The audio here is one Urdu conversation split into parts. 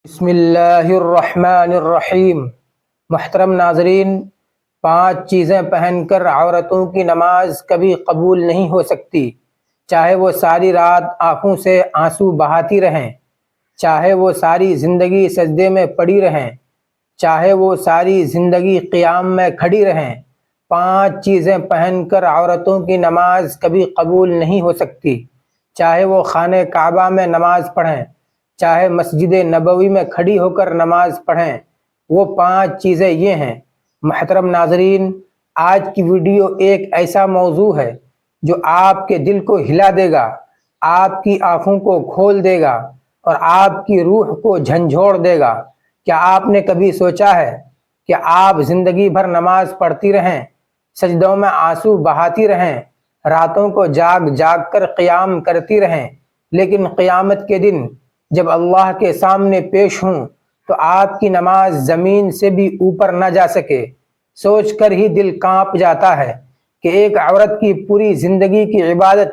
بسم اللہ الرحمن الرحیم۔ محترم ناظرین، 5 چیزیں پہن کر عورتوں کی نماز کبھی قبول نہیں ہو سکتی، چاہے وہ ساری رات آنکھوں سے آنسو بہاتی رہیں، چاہے وہ ساری زندگی سجدے میں پڑی رہیں، چاہے وہ ساری زندگی قیام میں کھڑی رہیں۔ 5 چیزیں پہن کر عورتوں کی نماز کبھی قبول نہیں ہو سکتی، چاہے وہ خانہ کعبہ میں نماز پڑھیں، چاہے مسجد نبوی میں کھڑی ہو کر نماز پڑھیں۔ وہ 5 چیزیں یہ ہیں۔ محترم ناظرین، آج کی ویڈیو ایک ایسا موضوع ہے جو آپ کے دل کو ہلا دے گا، آپ کی آنکھوں کو کھول دے گا اور آپ کی روح کو جھنجھوڑ دے گا۔ کیا آپ نے کبھی سوچا ہے کہ آپ زندگی بھر نماز پڑھتی رہیں، سجدوں میں آنسو بہاتی رہیں، راتوں کو جاگ جاگ کر قیام کرتی رہیں، لیکن قیامت کے دن جب اللہ کے سامنے پیش ہوں تو آپ کی نماز زمین سے بھی اوپر نہ جا سکے؟ سوچ کر ہی دل کانپ جاتا ہے کہ ایک عورت کی پوری زندگی کی عبادت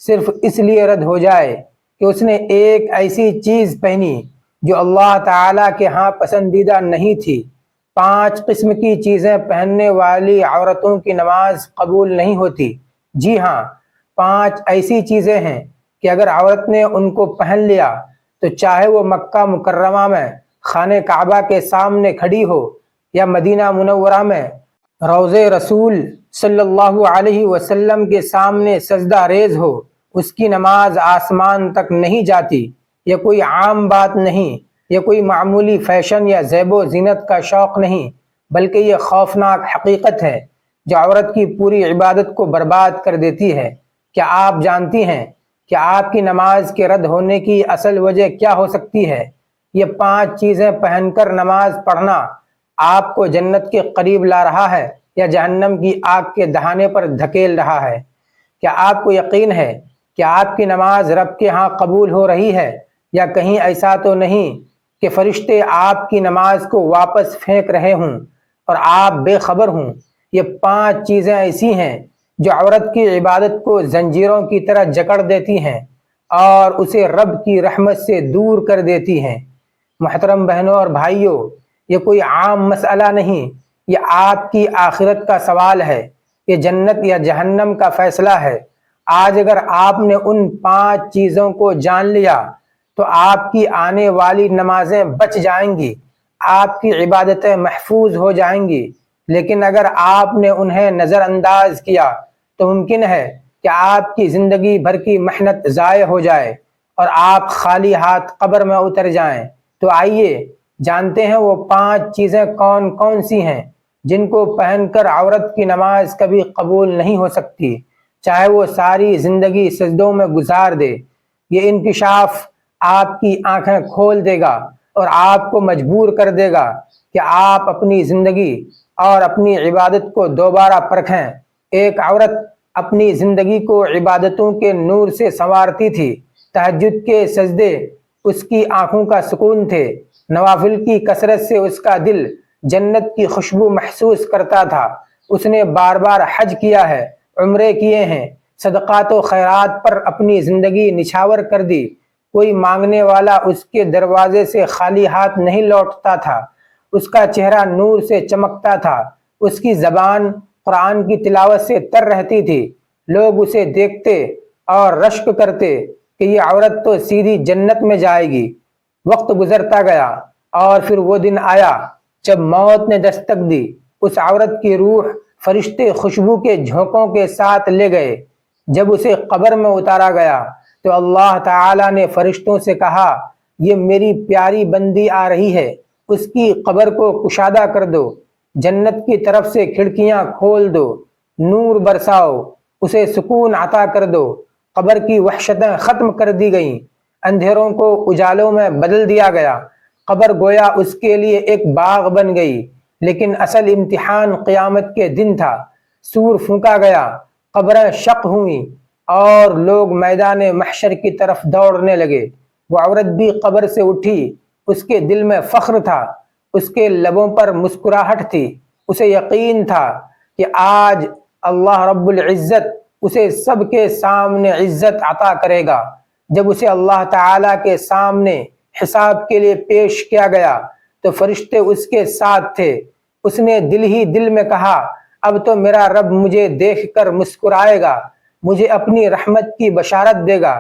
صرف اس لیے رد ہو جائے کہ اس نے ایک ایسی چیز پہنی جو اللہ تعالیٰ کے ہاں پسندیدہ نہیں تھی۔ 5 قسم کی چیزیں پہننے والی عورتوں کی نماز قبول نہیں ہوتی۔ جی ہاں، 5 ایسی چیزیں ہیں کہ اگر عورت نے ان کو پہن لیا تو چاہے وہ مکہ مکرمہ میں خانہ کعبہ کے سامنے کھڑی ہو یا مدینہ منورہ میں روضہ رسول صلی اللہ علیہ وسلم کے سامنے سجدہ ریز ہو، اس کی نماز آسمان تک نہیں جاتی۔ یہ کوئی عام بات نہیں، یہ کوئی معمولی فیشن یا زیب و زینت کا شوق نہیں، بلکہ یہ خوفناک حقیقت ہے جو عورت کی پوری عبادت کو برباد کر دیتی ہے۔ کیا آپ جانتی ہیں کہ آپ کی نماز کے رد ہونے کی اصل وجہ کیا ہو سکتی ہے؟ یہ 5 چیزیں پہن کر نماز پڑھنا آپ کو جنت کے قریب لا رہا ہے یا جہنم کی آگ کے دہانے پر دھکیل رہا ہے؟ کیا آپ کو یقین ہے کہ آپ کی نماز رب کے ہاں قبول ہو رہی ہے، یا کہیں ایسا تو نہیں کہ فرشتے آپ کی نماز کو واپس پھینک رہے ہوں اور آپ بے خبر ہوں؟ یہ 5 چیزیں ایسی ہیں جو عورت کی عبادت کو زنجیروں کی طرح جکڑ دیتی ہیں اور اسے رب کی رحمت سے دور کر دیتی ہیں۔ محترم بہنوں اور بھائیوں، یہ کوئی عام مسئلہ نہیں، یہ آپ کی آخرت کا سوال ہے، یہ جنت یا جہنم کا فیصلہ ہے۔ آج اگر آپ نے ان 5 چیزوں کو جان لیا تو آپ کی آنے والی نمازیں بچ جائیں گی، آپ کی عبادتیں محفوظ ہو جائیں گی۔ لیکن اگر آپ نے انہیں نظر انداز کیا تو ممکن ہے کہ آپ کی زندگی بھر کی محنت ضائع ہو جائے اور آپ خالی ہاتھ قبر میں اتر جائیں۔ تو آئیے جانتے ہیں وہ 5 چیزیں کون کون سی ہیں جن کو پہن کر عورت کی نماز کبھی قبول نہیں ہو سکتی، چاہے وہ ساری زندگی سجدوں میں گزار دے۔ یہ انکشاف آپ کی آنکھیں کھول دے گا اور آپ کو مجبور کر دے گا کہ آپ اپنی زندگی اور اپنی عبادت کو دوبارہ پرکھیں۔ ایک عورت اپنی زندگی کو عبادتوں کے نور سے سنوارتی تھی۔ تہجد کے سجدے اس کی آنکھوں کا سکون تھے، نوافل کی کثرت سے اس کا دل جنت کی خوشبو محسوس کرتا تھا۔ اس نے بار بار حج کیا ہے، عمرے کیے ہیں، صدقات و خیرات پر اپنی زندگی نچھاور کر دی۔ کوئی مانگنے والا اس کے دروازے سے خالی ہاتھ نہیں لوٹتا تھا۔ اس کا چہرہ نور سے چمکتا تھا، اس کی زبان قرآن کی تلاوت سے تر رہتی تھی۔ لوگ اسے دیکھتے اور رشک کرتے کہ یہ عورت تو سیدھی جنت میں جائے گی۔ وقت گزرتا گیا اور پھر وہ دن آیا جب موت نے دستک دی۔ اس عورت کی روح فرشتے خوشبو کے جھونکوں کے ساتھ لے گئے۔ جب اسے قبر میں اتارا گیا تو اللہ تعالیٰ نے فرشتوں سے کہا، یہ میری پیاری بندی آ رہی ہے، اس کی قبر کو کشادہ کر دو، جنت کی طرف سے کھڑکیاں کھول دو، نور برساؤ، اسے سکون عطا کر دو۔ قبر کی وحشتیں ختم کر دی گئیں، اندھیروں کو اجالوں میں بدل دیا گیا۔ قبر گویا اس کے لیے ایک باغ بن گئی۔ لیکن اصل امتحان قیامت کے دن تھا۔ سور پھونکا گیا، قبریں شق ہوئیں اور لوگ میدان محشر کی طرف دوڑنے لگے۔ وہ عورت بھی قبر سے اٹھی، اس کے دل میں فخر تھا، اس کے لبوں پر مسکراہٹ تھی۔ اسے یقین تھا کہ آج اللہ رب العزت اسے سب کے سامنے عزت عطا کرے گا۔ جب اسے اللہ تعالیٰ کے سامنے حساب کے لیے پیش کیا گیا تو فرشتے اس کے ساتھ تھے۔ اس نے دل ہی دل میں کہا اب تو میرا رب مجھے دیکھ کر مسکرائے گا، مجھے اپنی رحمت کی بشارت دے گا،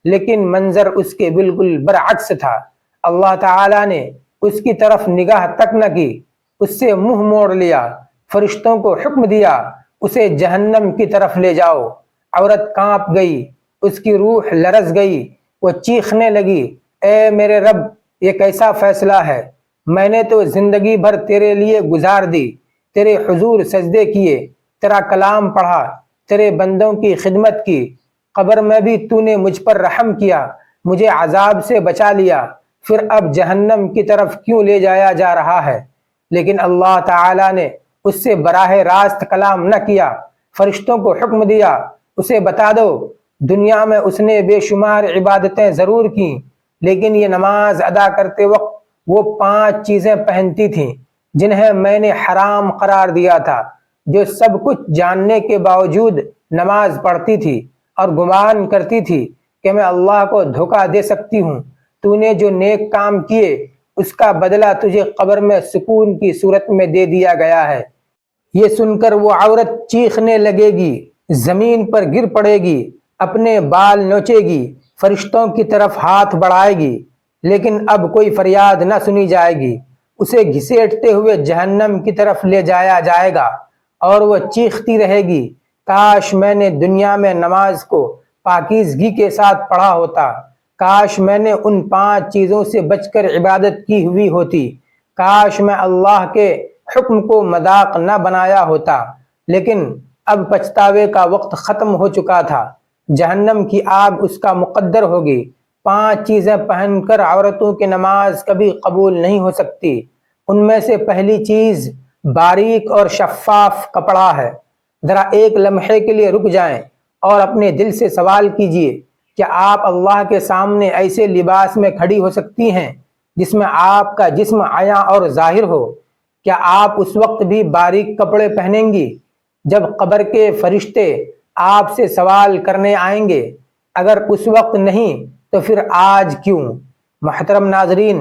لیکن منظر اس کے بالکل برعکس تھا۔ اللہ تعالیٰ نے اس کی طرف نگاہ تک نہ کی، اس سے منہ موڑ لیا۔ فرشتوں کو حکم دیا اسے جہنم کی طرف لے جاؤ۔ عورت کانپ گئی، اس کی روح لرز گئی، وہ چیخنے لگی اے میرے رب، یہ کیسا فیصلہ ہے؟ میں نے تو زندگی بھر تیرے لیے گزار دی، تیرے حضور سجدے کیے، تیرا کلام پڑھا، تیرے بندوں کی خدمت کی، قبر میں بھی تو نے مجھ پر رحم کیا، مجھے عذاب سے بچا لیا، پھر اب جہنم کی طرف کیوں لے جایا جا رہا ہے؟ لیکن اللہ تعالیٰ نے اس سے براہ راست کلام نہ کیا۔ فرشتوں کو حکم دیا اسے بتا دو دنیا میں اس نے بے شمار عبادتیں ضرور کیں، لیکن یہ نماز ادا کرتے وقت وہ 5 چیزیں پہنتی تھیں جنہیں میں نے حرام قرار دیا تھا۔ جو سب کچھ جاننے کے باوجود نماز پڑھتی تھی اور گمان کرتی تھی کہ میں اللہ کو دھوکہ دے سکتی ہوں۔ تو نے جو نیک کام کیے اس کا بدلہ تجھے قبر میں سکون کی صورت میں دے دیا گیا ہے۔ یہ سن کر وہ عورت چیخنے لگے گی، زمین پر گر پڑے گی، اپنے بال نوچے گی، فرشتوں کی طرف ہاتھ بڑھائے گی، لیکن اب کوئی فریاد نہ سنی جائے گی۔ اسے گھسیٹتے ہوئے جہنم کی طرف لے جایا جائے گا اور وہ چیختی رہے گی کاش میں نے دنیا میں نماز کو پاکیزگی کے ساتھ پڑھا ہوتا، کاش میں نے ان 5 چیزوں سے بچ کر عبادت کی ہوئی ہوتی، کاش میں اللہ کے حکم کو مذاق نہ بنایا ہوتا۔ لیکن اب پچھتاوے کا وقت ختم ہو چکا تھا، جہنم کی آگ اس کا مقدر ہوگی۔ 5 چیزیں پہن کر عورتوں کی نماز کبھی قبول نہیں ہو سکتی۔ ان میں سے پہلی چیز باریک اور شفاف کپڑا ہے۔ ذرا ایک لمحے کے لیے رک جائیں اور اپنے دل سے سوال کیجئے، کیا آپ اللہ کے سامنے ایسے لباس میں کھڑی ہو سکتی ہیں جس میں آپ کا جسم عیاں اور ظاہر ہو؟ کیا آپ اس وقت بھی باریک کپڑے پہنیں گی جب قبر کے فرشتے آپ سے سوال کرنے آئیں گے؟ اگر اس وقت نہیں تو پھر آج کیوں؟ محترم ناظرین،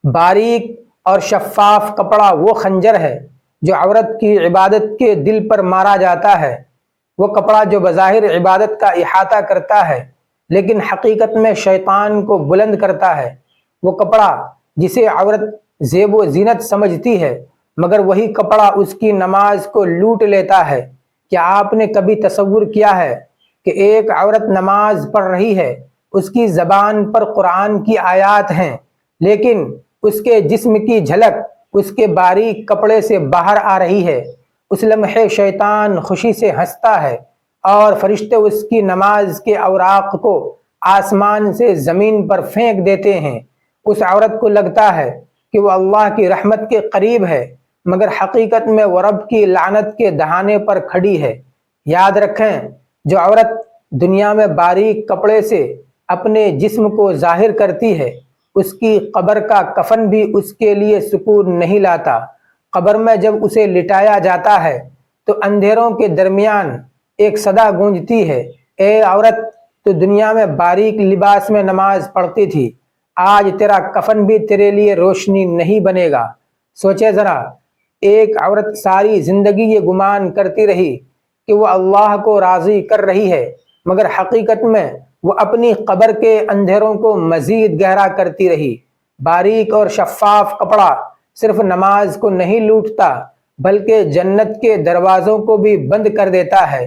باریک اور شفاف کپڑا وہ خنجر ہے جو عورت کی عبادت کے دل پر مارا جاتا ہے۔ وہ کپڑا جو بظاہر عبادت کا احاطہ کرتا ہے لیکن حقیقت میں شیطان کو بلند کرتا ہے۔ وہ کپڑا جسے عورت زیب و زینت سمجھتی ہے مگر وہی کپڑا اس کی نماز کو لوٹ لیتا ہے۔ کیا آپ نے کبھی تصور کیا ہے کہ ایک عورت نماز پڑھ رہی ہے، اس کی زبان پر قرآن کی آیات ہیں، لیکن اس کے جسم کی جھلک اس کے باریک کپڑے سے باہر آ رہی ہے؟ اس لمحے شیطان خوشی سے ہنستا ہے اور فرشتے اس کی نماز کے اوراق کو آسمان سے زمین پر پھینک دیتے ہیں۔ اس عورت کو لگتا ہے کہ وہ اللہ کی رحمت کے قریب ہے مگر حقیقت میں وہ رب کی لعنت کے دہانے پر کھڑی ہے۔ یاد رکھیں، جو عورت دنیا میں باریک کپڑے سے اپنے جسم کو ظاہر کرتی ہے اس کی قبر کا کفن بھی اس کے لیے سکون نہیں لاتا۔ قبر میں جب اسے لٹایا جاتا ہے تو اندھیروں کے درمیان ایک صدا گونجتی ہے، اے عورت، تو دنیا میں باریک لباس میں نماز پڑھتی تھی، آج تیرا کفن بھی تیرے لیے روشنی نہیں بنے گا۔ سوچے ذرا، ایک عورت ساری زندگی یہ گمان کرتی رہی کہ وہ اللہ کو راضی کر رہی ہے مگر حقیقت میں وہ اپنی قبر کے اندھیروں کو مزید گہرا کرتی رہی۔ باریک اور شفاف کپڑا صرف نماز کو نہیں لوٹتا بلکہ جنت کے دروازوں کو بھی بند کر دیتا ہے۔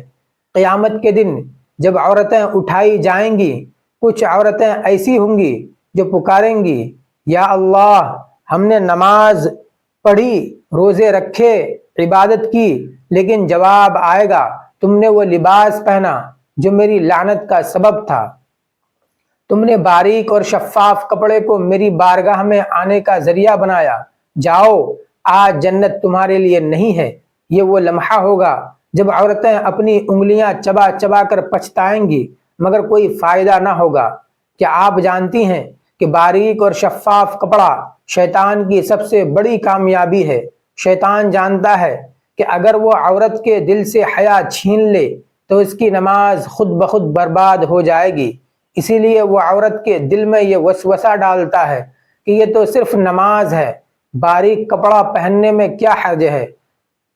قیامت کے دن جب عورتیں اٹھائی جائیں گی، کچھ عورتیں ایسی ہوں گی جو پکاریں گی، یا اللہ، ہم نے نماز پڑھی، روزے رکھے، عبادت کی، لیکن جواب آئے گا تم نے وہ لباس پہنا جو میری لعنت کا سبب تھا، تم نے باریک اور شفاف کپڑے کو میری بارگاہ میں آنے کا ذریعہ بنایا، جاؤ، آج جنت تمہارے لیے نہیں ہے۔ یہ وہ لمحہ ہوگا جب عورتیں اپنی انگلیاں چبا چبا کر پچھتائیں گی مگر کوئی فائدہ نہ ہوگا۔ کیا آپ جانتی ہیں کہ باریک اور شفاف کپڑا شیطان کی سب سے بڑی کامیابی ہے؟ شیطان جانتا ہے کہ اگر وہ عورت کے دل سے حیا چھین لے تو اس کی نماز خود بخود برباد ہو جائے گی، اسی لیے وہ عورت کے دل میں یہ وسوسہ ڈالتا ہے کہ یہ تو صرف نماز ہے، باریک کپڑا پہننے میں کیا حرج ہے۔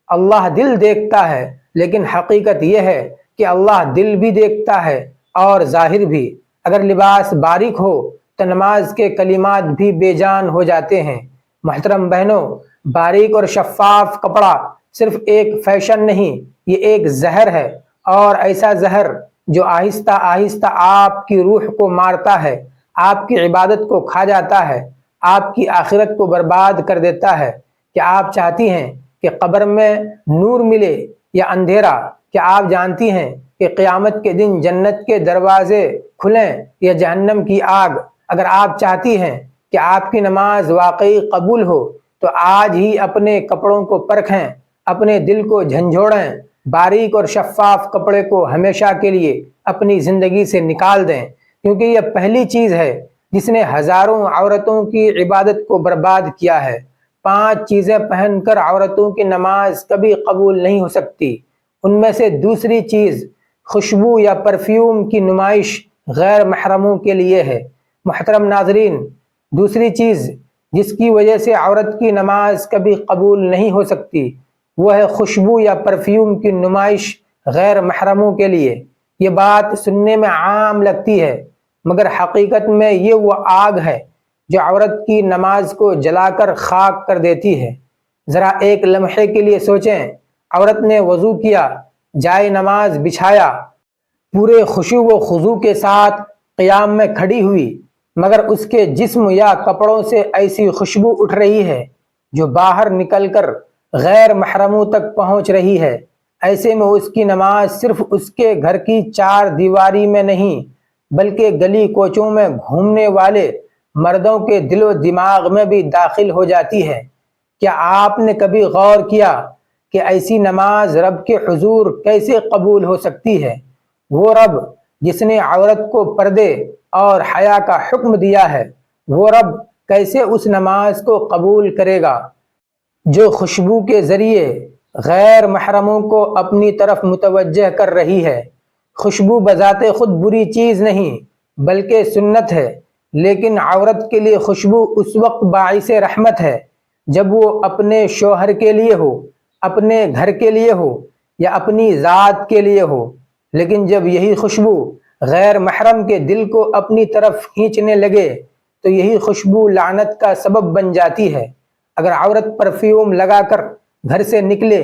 اللہ دل دیکھتا ہے، لیکن حقیقت یہ ہے کہ اللہ دل بھی دیکھتا ہے اور ظاہر بھی۔ اگر لباس باریک ہو تو نماز کے کلمات بھی بے جان ہو جاتے ہیں۔ محترم بہنوں، باریک اور شفاف کپڑا صرف ایک فیشن نہیں، یہ ایک زہر ہے، اور ایسا زہر جو آہستہ آہستہ آپ کی روح کو مارتا ہے، آپ کی عبادت کو کھا جاتا ہے، آپ کی آخرت کو برباد کر دیتا ہے۔ کیا آپ چاہتی ہیں کہ قبر میں نور ملے یا اندھیرا؟ کیا آپ جانتی ہیں کہ قیامت کے دن جنت کے دروازے کھلیں یا جہنم کی آگ؟ اگر آپ چاہتی ہیں کہ آپ کی نماز واقعی قبول ہو تو آج ہی اپنے کپڑوں کو پرکھیں، اپنے دل کو جھنجھوڑیں، باریک اور شفاف کپڑے کو ہمیشہ کے لیے اپنی زندگی سے نکال دیں، کیونکہ یہ پہلی چیز ہے جس نے ہزاروں عورتوں کی عبادت کو برباد کیا ہے۔ 5 چیزیں پہن کر عورتوں کی نماز کبھی قبول نہیں ہو سکتی۔ ان میں سے دوسری چیز خوشبو یا پرفیوم کی نمائش غیر محرموں کے لیے ہے۔ محترم ناظرین، دوسری چیز جس کی وجہ سے عورت کی نماز کبھی قبول نہیں ہو سکتی وہ ہے خوشبو یا پرفیوم کی نمائش غیر محرموں کے لیے۔ یہ بات سننے میں عام لگتی ہے، مگر حقیقت میں یہ وہ آگ ہے جو عورت کی نماز کو جلا کر خاک کر دیتی ہے۔ ذرا ایک لمحے کے لیے سوچیں، عورت نے وضو کیا، جائے نماز بچھایا، پورے خشوع و خضوع کے ساتھ قیام میں کھڑی ہوئی، مگر اس کے جسم یا کپڑوں سے ایسی خوشبو اٹھ رہی ہے جو باہر نکل کر غیر محرموں تک پہنچ رہی ہے۔ ایسے میں اس کی نماز صرف اس کے گھر کی 4 دیواری میں نہیں بلکہ گلی کوچوں میں گھومنے والے مردوں کے دل و دماغ میں بھی داخل ہو جاتی ہے۔ کیا آپ نے کبھی غور کیا کہ ایسی نماز رب کے حضور کیسے قبول ہو سکتی ہے؟ وہ رب جس نے عورت کو پردے اور حیا کا حکم دیا ہے، وہ رب کیسے اس نماز کو قبول کرے گا جو خوشبو کے ذریعے غیر محرموں کو اپنی طرف متوجہ کر رہی ہے؟ خوشبو بذات خود بری چیز نہیں بلکہ سنت ہے، لیکن عورت کے لیے خوشبو اس وقت باعث رحمت ہے جب وہ اپنے شوہر کے لیے ہو، اپنے گھر کے لیے ہو یا اپنی ذات کے لیے ہو۔ لیکن جب یہی خوشبو غیر محرم کے دل کو اپنی طرف کھینچنے لگے تو یہی خوشبو لعنت کا سبب بن جاتی ہے۔ اگر عورت پرفیوم لگا کر گھر سے نکلے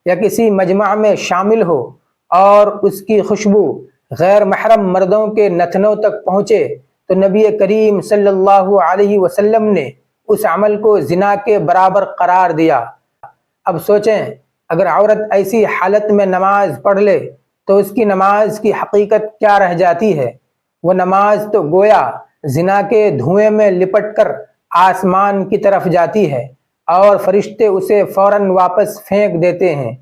یا کسی مجمع میں شامل ہو اور اس کی خوشبو غیر محرم مردوں کے نتنوں تک پہنچے تو نبی کریم صلی اللہ علیہ وسلم نے اس عمل کو زنا کے برابر قرار دیا۔ اب سوچیں، اگر عورت ایسی حالت میں نماز پڑھ لے تو اس کی نماز کی حقیقت کیا رہ جاتی ہے؟ وہ نماز تو گویا زنا کے دھوئیں میں لپٹ کر آسمان کی طرف جاتی ہے اور فرشتے اسے فوراً واپس پھینک دیتے ہیں۔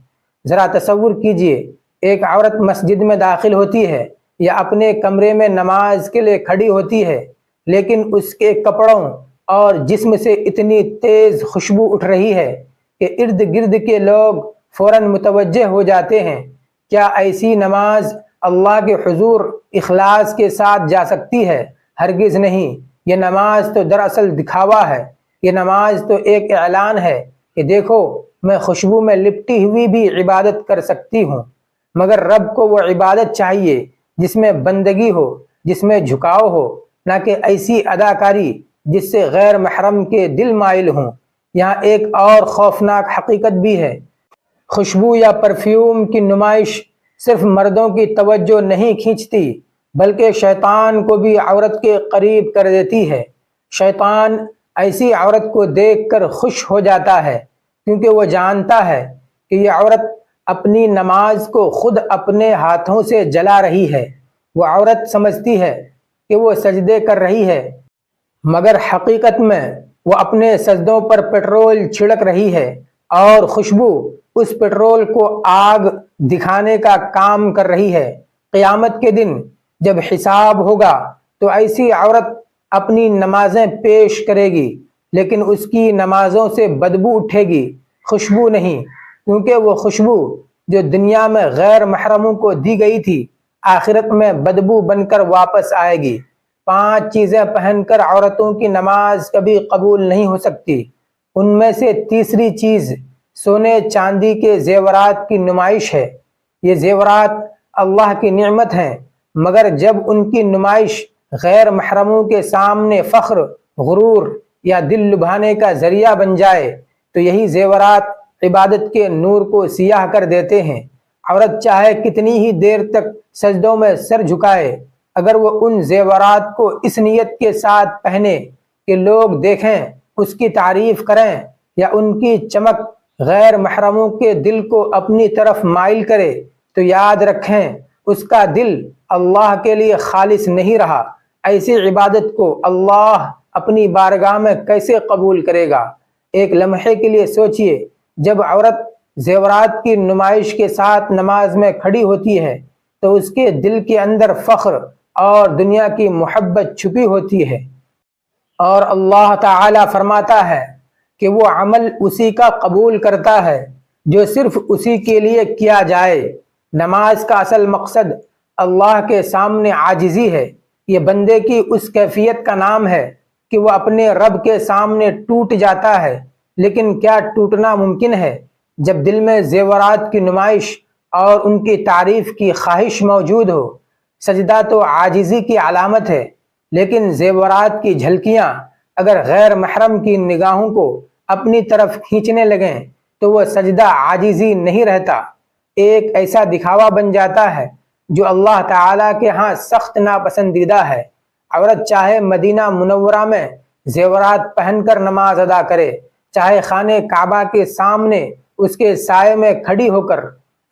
ذرا تصور کیجئے، ایک عورت مسجد میں داخل ہوتی ہے یا اپنے کمرے میں نماز کے لیے کھڑی ہوتی ہے، لیکن اس کے کپڑوں اور جسم سے اتنی تیز خوشبو اٹھ رہی ہے کہ ارد گرد کے لوگ فوراً متوجہ ہو جاتے ہیں۔ کیا ایسی نماز اللہ کے حضور اخلاص کے ساتھ جا سکتی ہے؟ ہرگز نہیں۔ یہ نماز تو دراصل دکھاوا ہے، یہ نماز تو ایک اعلان ہے کہ دیکھو میں خوشبو میں لپٹی ہوئی بھی عبادت کر سکتی ہوں۔ مگر رب کو وہ عبادت چاہیے جس میں بندگی ہو، جس میں جھکاؤ ہو، نہ کہ ایسی اداکاری جس سے غیر محرم کے دل مائل ہوں۔ یہاں ایک اور خوفناک حقیقت بھی ہے۔ خوشبو یا پرفیوم کی نمائش صرف مردوں کی توجہ نہیں کھینچتی بلکہ شیطان کو بھی عورت کے قریب کر دیتی ہے۔ شیطان ایسی عورت کو دیکھ کر خوش ہو جاتا ہے کیونکہ وہ جانتا ہے کہ یہ عورت اپنی نماز کو خود اپنے ہاتھوں سے جلا رہی ہے۔ وہ عورت سمجھتی ہے کہ وہ سجدے کر رہی ہے، مگر حقیقت میں وہ اپنے سجدوں پر پٹرول چھڑک رہی ہے، اور خوشبو اس پٹرول کو آگ دکھانے کا کام کر رہی ہے۔ قیامت کے دن جب حساب ہوگا تو ایسی عورت اپنی نمازیں پیش کرے گی، لیکن اس کی نمازوں سے بدبو اٹھے گی، خوشبو نہیں، کیونکہ وہ خوشبو جو دنیا میں غیر محرموں کو دی گئی تھی آخرت میں بدبو بن کر واپس آئے گی۔ 5 چیزیں پہن کر عورتوں کی نماز کبھی قبول نہیں ہو سکتی۔ ان میں سے تیسری چیز سونے چاندی کے زیورات کی نمائش ہے۔ یہ زیورات اللہ کی نعمت ہیں، مگر جب ان کی نمائش غیر محرموں کے سامنے فخر، غرور یا دل لبھانے کا ذریعہ بن جائے تو یہی زیورات عبادت کے نور کو سیاہ کر دیتے ہیں۔ عورت چاہے کتنی ہی دیر تک سجدوں میں سر جھکائے، اگر وہ ان زیورات کو اس نیت کے ساتھ پہنے کہ لوگ دیکھیں، اس کی تعریف کریں یا ان کی چمک غیر محرموں کے دل کو اپنی طرف مائل کرے، تو یاد رکھیں اس کا دل اللہ کے لیے خالص نہیں رہا۔ ایسی عبادت کو اللہ اپنی بارگاہ میں کیسے قبول کرے گا؟ ایک لمحے کے لیے سوچئے، جب عورت زیورات کی نمائش کے ساتھ نماز میں کھڑی ہوتی ہے تو اس کے دل کے اندر فخر اور دنیا کی محبت چھپی ہوتی ہے، اور اللہ تعالی فرماتا ہے کہ وہ عمل اسی کا قبول کرتا ہے جو صرف اسی کے لیے کیا جائے۔ نماز کا اصل مقصد اللہ کے سامنے عاجزی ہے۔ یہ بندے کی اس کیفیت کا نام ہے کہ وہ اپنے رب کے سامنے ٹوٹ جاتا ہے، لیکن کیا ٹوٹنا ممکن ہے جب دل میں زیورات کی نمائش اور ان کی تعریف کی خواہش موجود ہو؟ سجدہ تو عاجزی کی علامت ہے، لیکن زیورات کی جھلکیاں اگر غیر محرم کی نگاہوں کو اپنی طرف کھینچنے لگیں تو وہ سجدہ عاجزی نہیں رہتا، ایک ایسا دکھاوا بن جاتا ہے جو اللہ تعالیٰ کے ہاں سخت ناپسندیدہ ہے۔ عورت چاہے مدینہ منورہ میں زیورات پہن کر نماز ادا کرے، چاہے خانہ کعبہ کے سامنے اس کے سائے میں کھڑی ہو کر،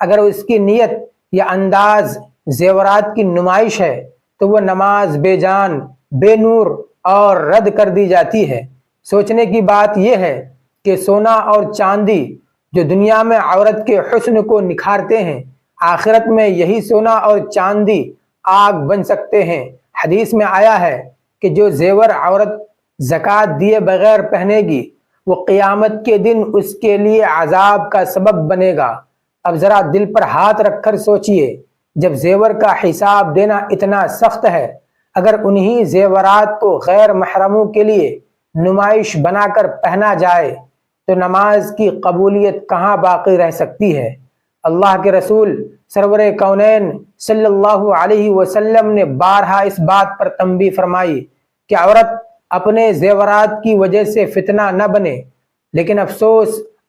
اگر اس کی نیت یا انداز زیورات کی نمائش ہے تو وہ نماز بے جان، بے نور اور رد کر دی جاتی ہے۔ سوچنے کی بات یہ ہے کہ سونا اور چاندی جو دنیا میں عورت کے حسن کو نکھارتے ہیں، آخرت میں یہی سونا اور چاندی آگ بن سکتے ہیں۔ حدیث میں آیا ہے کہ جو زیور عورت زکوٰۃ دیے بغیر پہنے گی وہ قیامت کے دن اس کے لیے عذاب کا سبب بنے گا۔ اب ذرا دل پر ہاتھ رکھ کر سوچئے، جب زیور کا حساب دینا اتنا سخت ہے، اگر انہی زیورات کو غیر محرموں کے لیے نمائش بنا کر پہنا جائے تو نماز کی قبولیت کہاں باقی رہ سکتی ہے؟ اللہ کے رسول سرور کونین صلی اللہ علیہ وسلم نے بارہا اس بات پر تنبیہ فرمائی کہ عورت اپنے زیورات کی وجہ سے فتنہ نہ بنے، لیکن افسوس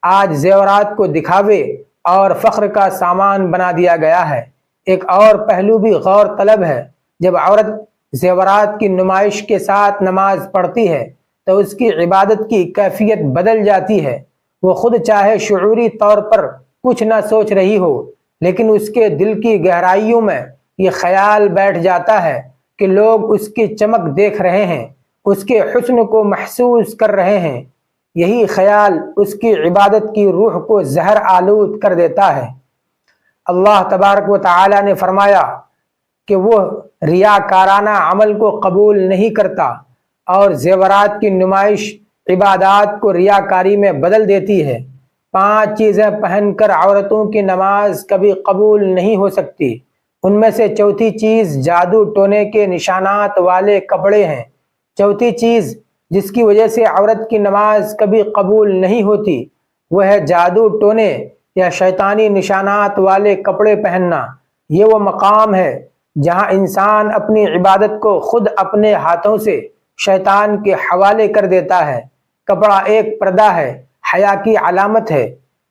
آج زیورات کو دکھاوے اور فخر کا سامان بنا دیا گیا ہے۔ ایک اور پہلو بھی غور طلب ہے، جب عورت زیورات کی نمائش کے ساتھ نماز پڑھتی ہے تو اس کی عبادت کی کیفیت بدل جاتی ہے۔ وہ خود چاہے شعوری طور پر کچھ نہ سوچ رہی ہو، لیکن اس کے دل کی گہرائیوں میں یہ خیال بیٹھ جاتا ہے کہ لوگ اس کی چمک دیکھ رہے ہیں، اس کے حسن کو محسوس کر رہے ہیں۔ یہی خیال اس کی عبادت کی روح کو زہر آلود کر دیتا ہے۔ اللہ تبارک و تعالی نے فرمایا کہ وہ ریاکارانہ عمل کو قبول نہیں کرتا، اور زیورات کی نمائش عبادات کو ریاکاری میں بدل دیتی ہے۔ 5 چیزیں پہن کر عورتوں کی نماز کبھی قبول نہیں ہو سکتی۔ ان میں سے چوتھی چیز جادو ٹونے کے نشانات والے کپڑے ہیں۔ چوتھی چیز جس کی وجہ سے عورت کی نماز کبھی قبول نہیں ہوتی وہ ہے جادو ٹونے یا شیطانی نشانات والے کپڑے پہننا۔ یہ وہ مقام ہے جہاں انسان اپنی عبادت کو خود اپنے ہاتھوں سے شیطان کے حوالے کر دیتا ہے۔ کپڑا ایک پردہ ہے، حیا کی علامت ہے،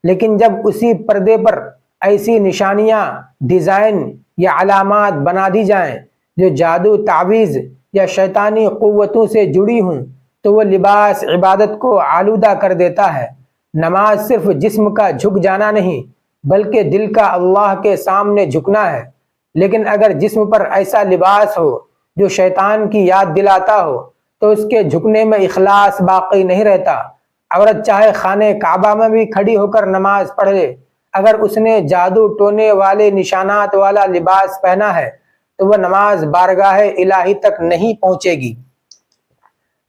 لیکن جب اسی پردے پر ایسی نشانیاں، ڈیزائن یا علامات بنا دی جائیں جو جادو، تعویذ یا شیطانی قوتوں سے جڑی ہوں تو وہ لباس عبادت کو آلودہ کر دیتا ہے۔ نماز صرف جسم کا جھک جانا نہیں بلکہ دل کا اللہ کے سامنے جھکنا ہے، لیکن اگر جسم پر ایسا لباس ہو جو شیطان کی یاد دلاتا ہو تو اس کے جھکنے میں اخلاص باقی نہیں رہتا۔ عورت چاہے خانہ کعبہ میں بھی کھڑی ہو کر نماز پڑھ لے، اگر اس نے جادو ٹونے والے نشانات والا لباس پہنا ہے تو وہ نماز بارگاہ الہی تک نہیں پہنچے گی۔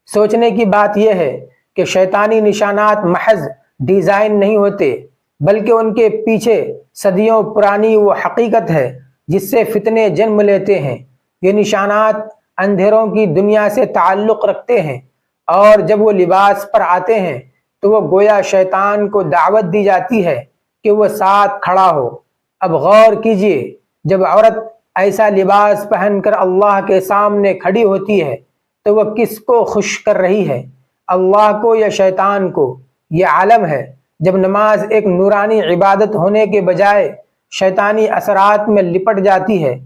سوچنے کی بات یہ ہے کہ شیطانی نشانات محض ڈیزائن نہیں ہوتے، بلکہ ان کے پیچھے صدیوں پرانی وہ حقیقت ہے جس سے فتنے جنم لیتے ہیں۔ یہ نشانات اندھیروں کی دنیا سے تعلق رکھتے ہیں، اور جب وہ لباس پر آتے ہیں تو وہ گویا شیطان کو دعوت دی جاتی ہے کہ وہ ساتھ کھڑا ہو۔ اب غور کیجئے، جب عورت ایسا لباس پہن کر اللہ کے سامنے کھڑی ہوتی ہے تو وہ کس کو خوش کر رہی ہے، اللہ کو یا شیطان کو؟ یہ عالم ہے جب نماز ایک نورانی عبادت ہونے کے بجائے شیطانی اثرات میں لپٹ جاتی ہے۔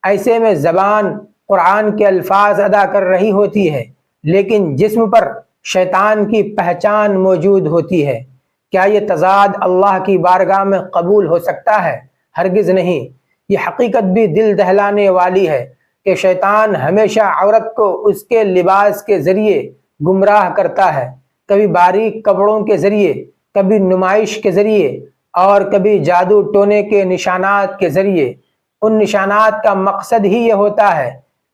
ایسے میں زبان قرآن کے الفاظ ادا کر رہی ہوتی ہے، لیکن جسم پر شیطان کی پہچان موجود ہوتی ہے۔ کیا یہ تضاد اللہ کی بارگاہ میں قبول ہو سکتا ہے؟ ہرگز نہیں۔ یہ حقیقت بھی دل دہلانے والی ہے کہ شیطان ہمیشہ عورت کو اس کے لباس کے ذریعے گمراہ کرتا ہے، کبھی باریک کپڑوں کے ذریعے، کبھی نمائش کے ذریعے، اور کبھی جادو ٹونے کے نشانات کے ذریعے۔ ان نشانات کا مقصد ہی یہ ہوتا ہے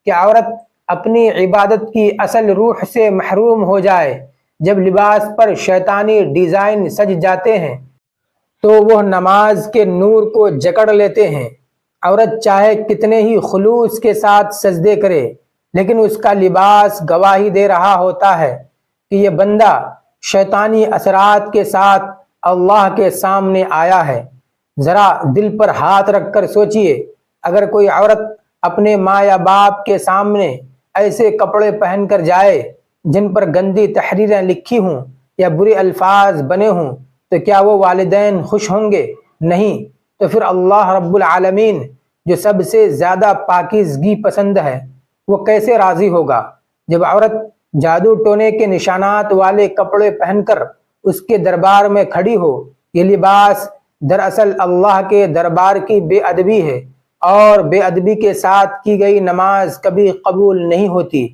کہ عورت اپنی عبادت کی اصل روح سے محروم ہو جائے۔ جب لباس پر شیطانی ڈیزائن سج جاتے ہیں تو وہ نماز کے نور کو جکڑ لیتے ہیں۔ عورت چاہے کتنے ہی خلوص کے ساتھ سجدے کرے، لیکن اس کا لباس گواہی دے رہا ہوتا ہے کہ یہ بندہ شیطانی اثرات کے ساتھ اللہ کے سامنے آیا ہے۔ ذرا دل پر ہاتھ رکھ کر سوچئے، اگر کوئی عورت اپنے ماں یا باپ کے سامنے ایسے کپڑے پہن کر جائے جن پر گندی تحریریں لکھی ہوں یا برے الفاظ بنے ہوں تو کیا وہ والدین خوش ہوں گے؟ نہیں۔ تو پھر اللہ رب العالمین جو سب سے زیادہ پاکیزگی پسند ہے وہ کیسے راضی ہوگا؟ جب عورت جادو ٹونے کے نشانات والے کپڑے پہن کر اس کے دربار میں کھڑی ہو، یہ لباس دراصل اللہ کے دربار کی بے ادبی ہے، اور بے ادبی کے ساتھ کی گئی نماز کبھی قبول نہیں ہوتی۔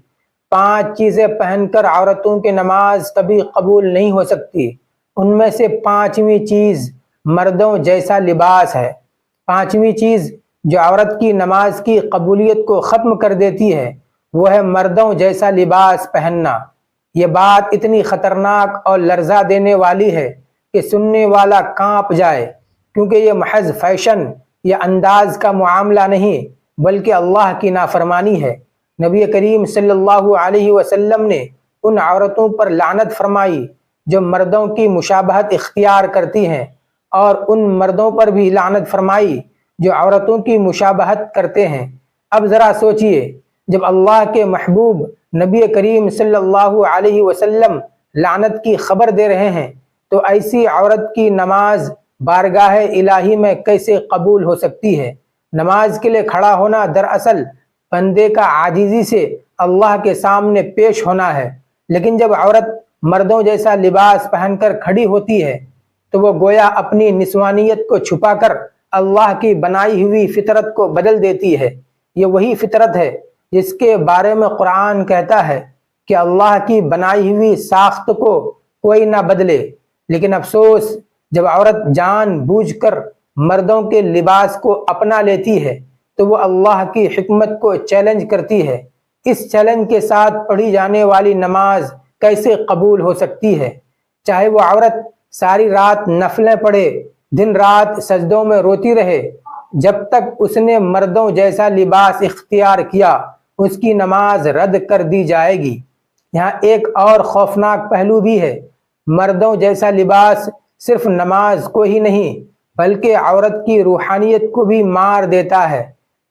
5 چیزیں پہن کر عورتوں کی نماز کبھی قبول نہیں ہو سکتی۔ ان میں سے 5ویں چیز مردوں جیسا لباس ہے۔ 5ویں چیز جو عورت کی نماز کی قبولیت کو ختم کر دیتی ہے وہ ہے مردوں جیسا لباس پہننا۔ یہ بات اتنی خطرناک اور لرزا دینے والی ہے کہ سننے والا کانپ جائے، کیونکہ یہ محض فیشن یا انداز کا معاملہ نہیں بلکہ اللہ کی نافرمانی ہے۔ نبی کریم صلی اللہ علیہ وسلم نے ان عورتوں پر لعنت فرمائی جو مردوں کی مشابہت اختیار کرتی ہیں، اور ان مردوں پر بھی لعنت فرمائی جو عورتوں کی مشابہت کرتے ہیں۔ اب ذرا سوچئے، جب اللہ کے محبوب نبی کریم صلی اللہ علیہ وسلم لعنت کی خبر دے رہے ہیں تو ایسی عورت کی نماز بارگاہ الہی میں کیسے قبول ہو سکتی ہے؟ نماز کے لیے کھڑا ہونا دراصل بندے کا عاجزی سے اللہ کے سامنے پیش ہونا ہے، لیکن جب عورت مردوں جیسا لباس پہن کر کھڑی ہوتی ہے تو وہ گویا اپنی نسوانیت کو چھپا کر اللہ کی بنائی ہوئی فطرت کو بدل دیتی ہے۔ یہ وہی فطرت ہے جس کے بارے میں قرآن کہتا ہے کہ اللہ کی بنائی ہوئی ساخت کو کوئی نہ بدلے۔ لیکن افسوس، جب عورت جان بوجھ کر مردوں کے لباس کو اپنا لیتی ہے تو وہ اللہ کی حکمت کو چیلنج کرتی ہے۔ اس چیلنج کے ساتھ پڑھی جانے والی نماز کیسے قبول ہو سکتی ہے؟ چاہے وہ عورت ساری رات نفلیں پڑھے، دن رات سجدوں میں روتی رہے، جب تک اس نے مردوں جیسا لباس اختیار کیا اس کی نماز رد کر دی جائے گی۔ یہاں ایک اور خوفناک پہلو بھی ہے۔ مردوں جیسا لباس صرف نماز کو ہی نہیں بلکہ عورت کی روحانیت کو بھی مار دیتا ہے،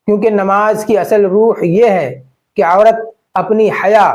کیونکہ نماز کی اصل روح یہ ہے کہ عورت اپنی حیا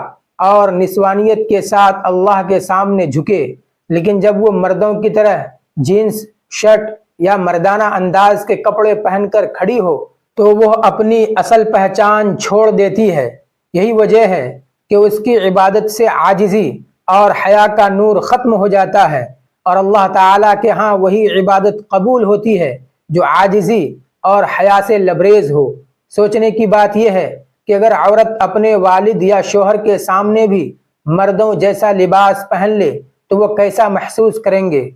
اور نسوانیت کے ساتھ اللہ کے سامنے جھکے، لیکن جب وہ مردوں کی طرح جینس، شرٹ یا مردانہ انداز کے کپڑے پہن کر کھڑی ہو تو وہ اپنی اصل پہچان چھوڑ دیتی ہے۔ یہی وجہ ہے کہ اس کی عبادت سے عاجزی اور حیا کا نور ختم ہو جاتا ہے، اور اللہ تعالیٰ کے ہاں وہی عبادت قبول ہوتی ہے جو عاجزی اور حیا سے لبریز ہو۔ سوچنے کی بات یہ ہے کہ اگر عورت اپنے والد یا شوہر کے سامنے بھی مردوں جیسا لباس پہن لے تو وہ کیسا محسوس کریں گے؟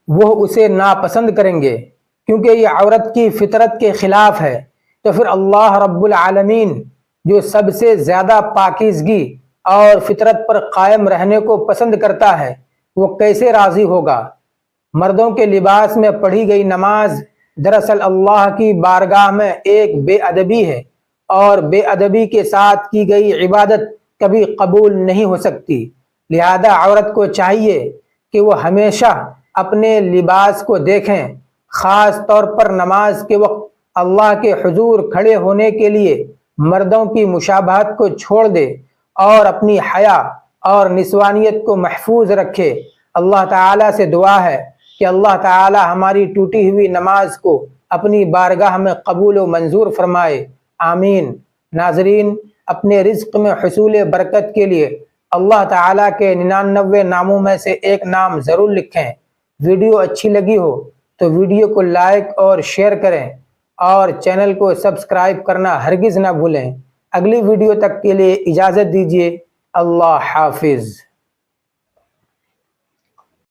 وہ اسے ناپسند کریں گے، کیونکہ یہ عورت کی فطرت کے خلاف ہے۔ تو پھر اللہ رب العالمین جو سب سے زیادہ پاکیزگی اور فطرت پر قائم رہنے کو پسند کرتا ہے وہ کیسے راضی ہوگا؟ مردوں کے لباس میں پڑھی گئی نماز دراصل اللہ کی بارگاہ میں ایک بے ادبی ہے، اور بے ادبی کے ساتھ کی گئی عبادت کبھی قبول نہیں ہو سکتی۔ لہذا عورت کو چاہیے کہ وہ ہمیشہ اپنے لباس کو دیکھیں، خاص طور پر نماز کے وقت اللہ کے حضور کھڑے ہونے کے لیے مردوں کی مشابہت کو چھوڑ دے اور اپنی حیا اور نسوانیت کو محفوظ رکھے۔ اللہ تعالیٰ سے دعا ہے کہ اللہ تعالیٰ ہماری ٹوٹی ہوئی نماز کو اپنی بارگاہ میں قبول و منظور فرمائے، آمین۔ ناظرین، اپنے رزق میں حصول برکت کے لیے اللہ تعالیٰ کے 99 ناموں میں سے ایک نام ضرور لکھیں۔ ویڈیو اچھی لگی ہو تو ویڈیو کو لائک اور شیئر کریں، اور چینل کو سبسکرائب کرنا ہرگز نہ بھولیں۔ اگلی ویڈیو تک کے لیے اجازت دیجیے۔ اللہ حافظ۔